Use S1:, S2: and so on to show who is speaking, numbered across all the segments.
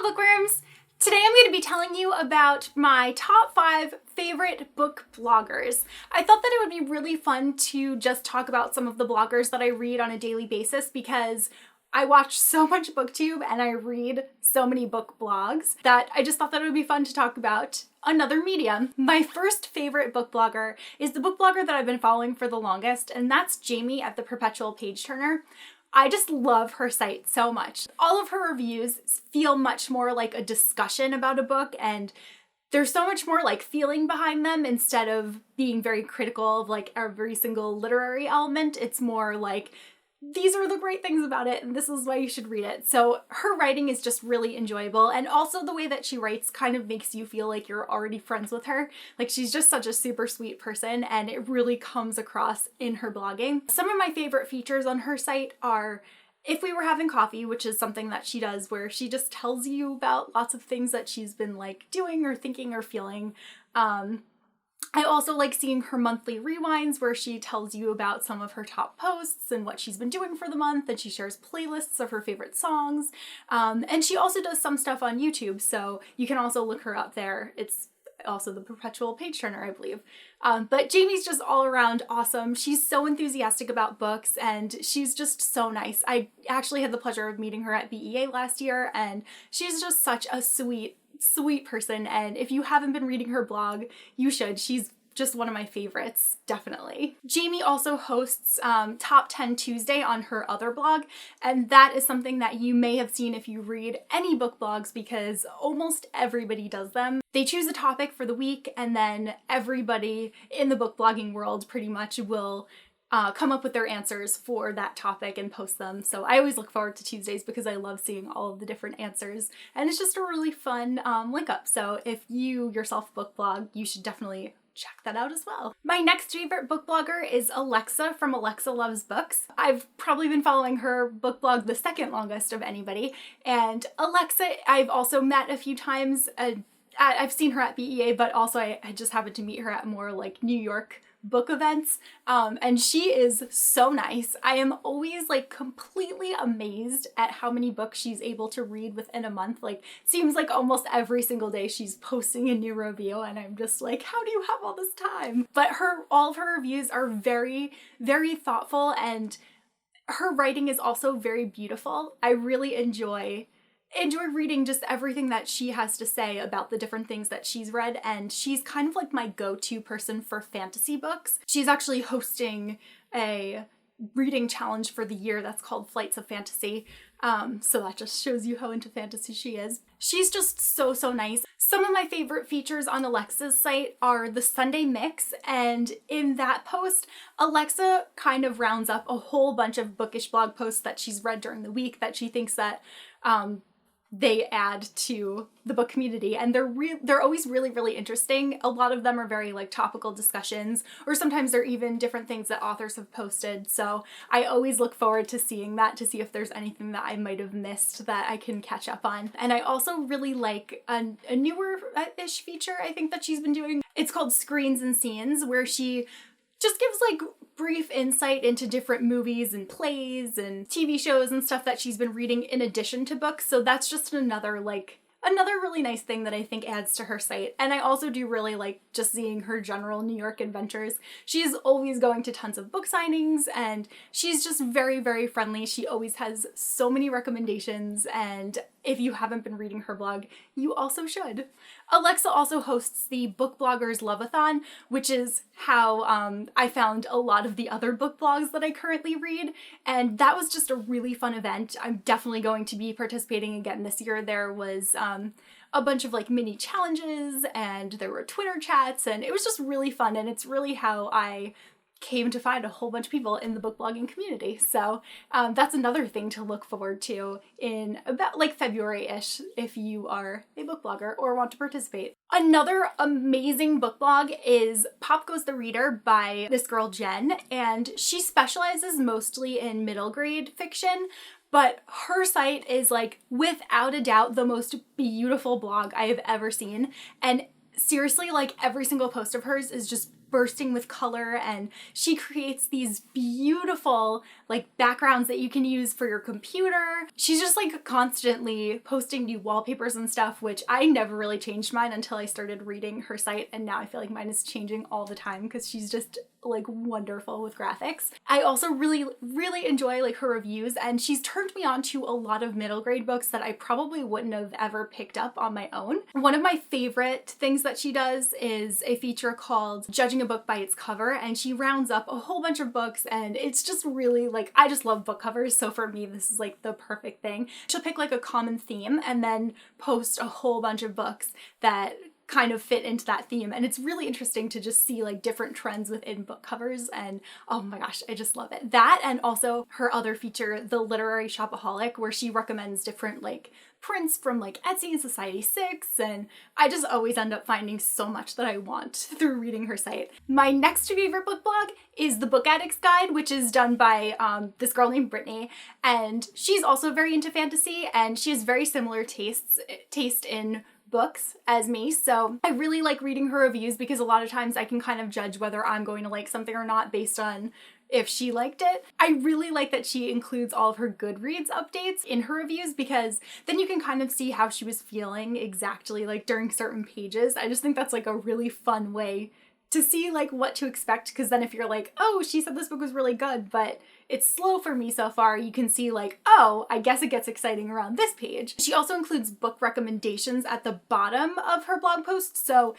S1: Hello bookworms! Today I'm going to be telling you about my top 5 favorite book bloggers. I thought that it would be really fun to just talk about some of the bloggers that I read on a daily basis because I watch so much booktube and I read so many book blogs that I just thought that it would be fun to talk about another medium. My first favorite book blogger is the book blogger that I've been following for the longest, and that's Jamie at the Perpetual Page Turner. I just love her site so much. All of her reviews feel much more like a discussion about a book, and there's so much more like feeling behind them instead of being very critical of like every single literary element. It's more like, these are the great things about it and this is why you should read it. So her writing is just really enjoyable, and also the way that she writes kind of makes you feel like you're already friends with her. Like, she's just such a super sweet person and it really comes across in her blogging. Some of my favorite features on her site are If We Were Having Coffee, which is something that she does where she just tells you about lots of things that she's been like doing or thinking or feeling. I also like seeing her monthly rewinds where she tells you about some of her top posts and what she's been doing for the month, and she shares playlists of her favorite songs. And she also does some stuff on YouTube, so you can also look her up there. It's also the Perpetual Page Turner, I believe. But Jamie's just all around awesome. She's so enthusiastic about books and she's just so nice. I actually had the pleasure of meeting her at BEA last year, and she's just such a sweet person, and if you haven't been reading her blog, you should. She's just one of my favorites, definitely. Jamie also hosts Top 10 Tuesday on her other blog, and that is something that you may have seen if you read any book blogs because almost everybody does them. They choose a topic for the week, and then everybody in the book blogging world pretty much will come up with their answers for that topic and post them. So I always look forward to Tuesdays because I love seeing all of the different answers, and it's just a really fun link up. So if you yourself book blog, you should definitely check that out as well. My next favorite book blogger is Alexa from Alexa Loves Books. I've probably been following her book blog the second longest of anybody, and Alexa I've also met a few times. I've seen her at BEA, but also I just happened to meet her at more like New York book events, and she is so nice. I am always like completely amazed at how many books she's able to read within a month. Like, seems like almost every single day she's posting a new review, and I'm just like, how do you have all this time? But all of her reviews are very, very thoughtful, and her writing is also very beautiful. I really enjoy reading just everything that she has to say about the different things that she's read, and she's kind of like my go-to person for fantasy books. She's actually hosting a reading challenge for the year that's called Flights of Fantasy, so that just shows you how into fantasy she is. She's just so nice. Some of my favorite features on Alexa's site are the Sunday Mix, and in that post, Alexa kind of rounds up a whole bunch of bookish blog posts that she's read during the week that she thinks that they add to the book community, and they're always really interesting. A lot of them are very like topical discussions, or sometimes they're even different things that authors have posted. So I always look forward to seeing that, to see if there's anything that I might have missed that I can catch up on. And I also really like a newer-ish feature I think that she's been doing. It's called Screens and Scenes, where she just gives like brief insight into different movies and plays and TV shows and stuff that she's been reading in addition to books. So that's just another really nice thing that I think adds to her site. And I also do really like just seeing her general New York adventures. She's always going to tons of book signings, and she's just very friendly. She always has so many recommendations, and if you haven't been reading her blog, you also should. Alexa also hosts the Book Bloggers Lovathon, which is how I found a lot of the other book blogs that I currently read, and that was just a really fun event. I'm definitely going to be participating again this year. There was a bunch of like mini challenges, and there were Twitter chats, and it was just really fun, and it's really how I came to find a whole bunch of people in the book blogging community. So that's another thing to look forward to in about like February-ish if you are a book blogger or want to participate. Another amazing book blog is Pop Goes the Reader by this girl Jen, and she specializes mostly in middle grade fiction, but her site is like without a doubt the most beautiful blog I have ever seen. And seriously, like every single post of hers is just bursting with color, and she creates these beautiful like backgrounds that you can use for your computer. She's just like constantly posting new wallpapers and stuff, which I never really changed mine until I started reading her site, and now I feel like mine is changing all the time because she's just like wonderful with graphics. I also really enjoy like her reviews, and she's turned me on to a lot of middle grade books that I probably wouldn't have ever picked up on my own. One of my favorite things that she does is a feature called Judging a Book by Its Cover, and she rounds up a whole bunch of books, and it's just really like, I just love book covers, so for me this is like the perfect thing. She'll pick like a common theme and then post a whole bunch of books that kind of fit into that theme, and it's really interesting to just see like different trends within book covers, and oh my gosh, I just love it. That, and also her other feature, the Literary Shopaholic, where she recommends different like prints from like Etsy and Society6, and I just always end up finding so much that I want through reading her site. My next favorite book blog is the Book Addicts Guide, which is done by this girl named Britney, and she's also very into fantasy, and she has very similar taste in books as me, so I really like reading her reviews because a lot of times I can kind of judge whether I'm going to like something or not based on if she liked it. I really like that she includes all of her Goodreads updates in her reviews because then you can kind of see how she was feeling exactly like during certain pages. I just think that's like a really fun way to see like what to expect, because then if you're like, oh, she said this book was really good, but it's slow for me so far, you can see like, oh, I guess it gets exciting around this page. She also includes book recommendations at the bottom of her blog post, so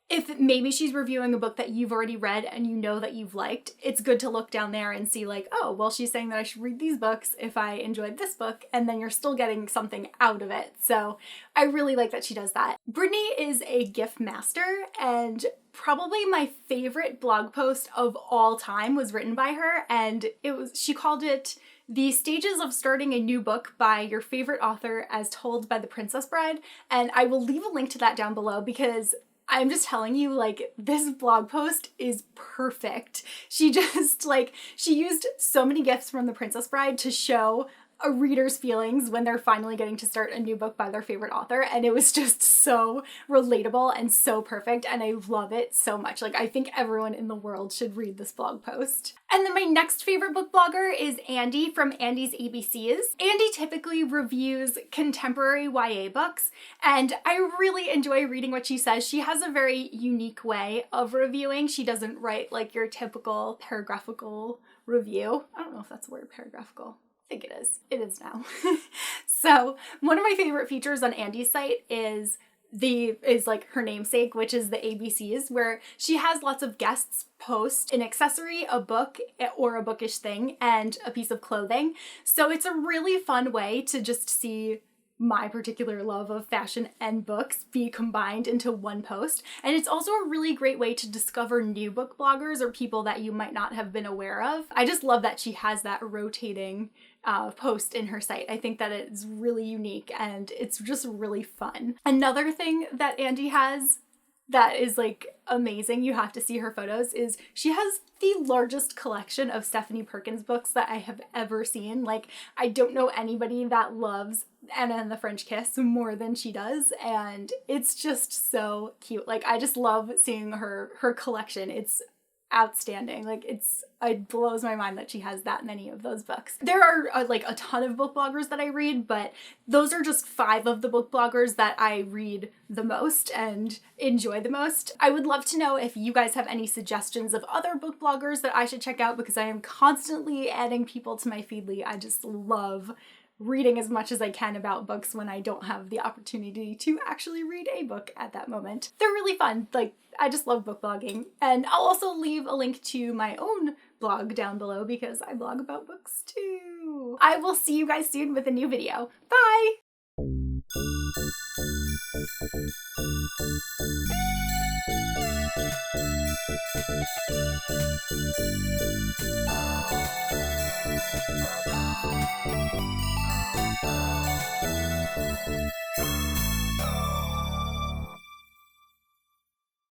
S1: if maybe she's reviewing a book that you've already read and you know that you've liked, it's good to look down there and see like, oh, well, she's saying that I should read these books if I enjoyed this book, and then you're still getting something out of it. So I really like that she does that. Britney is a gift master, and probably my favorite blog post of all time was written by her, and she called it The Stages of Starting a New Book by Your Favorite Author as Told by the Princess Bride, and I will leave a link to that down below because I'm just telling you, like, this blog post is perfect. She just, like, she used so many gifts from The Princess Bride to show a reader's feelings when they're finally getting to start a new book by their favorite author, and it was just so relatable and so perfect, and I love it so much. Like, I think everyone in the world should read this blog post. And then my next favorite book blogger is Andy from Andy's ABCs. Andy typically reviews contemporary YA books, and I really enjoy reading what she says. She has a very unique way of reviewing. She doesn't write like your typical paragraphical review. I don't know if that's the word, paragraphical. I think it is. It is now. So one of my favorite features on Andy's site is like her namesake, which is the ABCs, where she has lots of guests post an accessory, a book, or a bookish thing, and a piece of clothing. So it's a really fun way to just see my particular love of fashion and books be combined into one post. And it's also a really great way to discover new book bloggers or people that you might not have been aware of. I just love that she has that rotating post in her site. I think that it's really unique and it's just really fun. Another thing that Andy has that is like amazing, you have to see her photos, is she has the largest collection of Stephanie Perkins books that I have ever seen. Like, I don't know anybody that loves Anna and the French Kiss more than she does, and it's just so cute. Like, I just love seeing her collection. It's outstanding. Like, it blows my mind that she has that many of those books. There are like a ton of book bloggers that I read, but those are just 5 of the book bloggers that I read the most and enjoy the most. I would love to know if you guys have any suggestions of other book bloggers that I should check out, because I am constantly adding people to my Feedly. I just love reading as much as I can about books when I don't have the opportunity to actually read a book at that moment. They're really fun. Like, I just love book blogging. And I'll also leave a link to my own blog down below because I blog about books too. I will see you guys soon with a new video. Bye!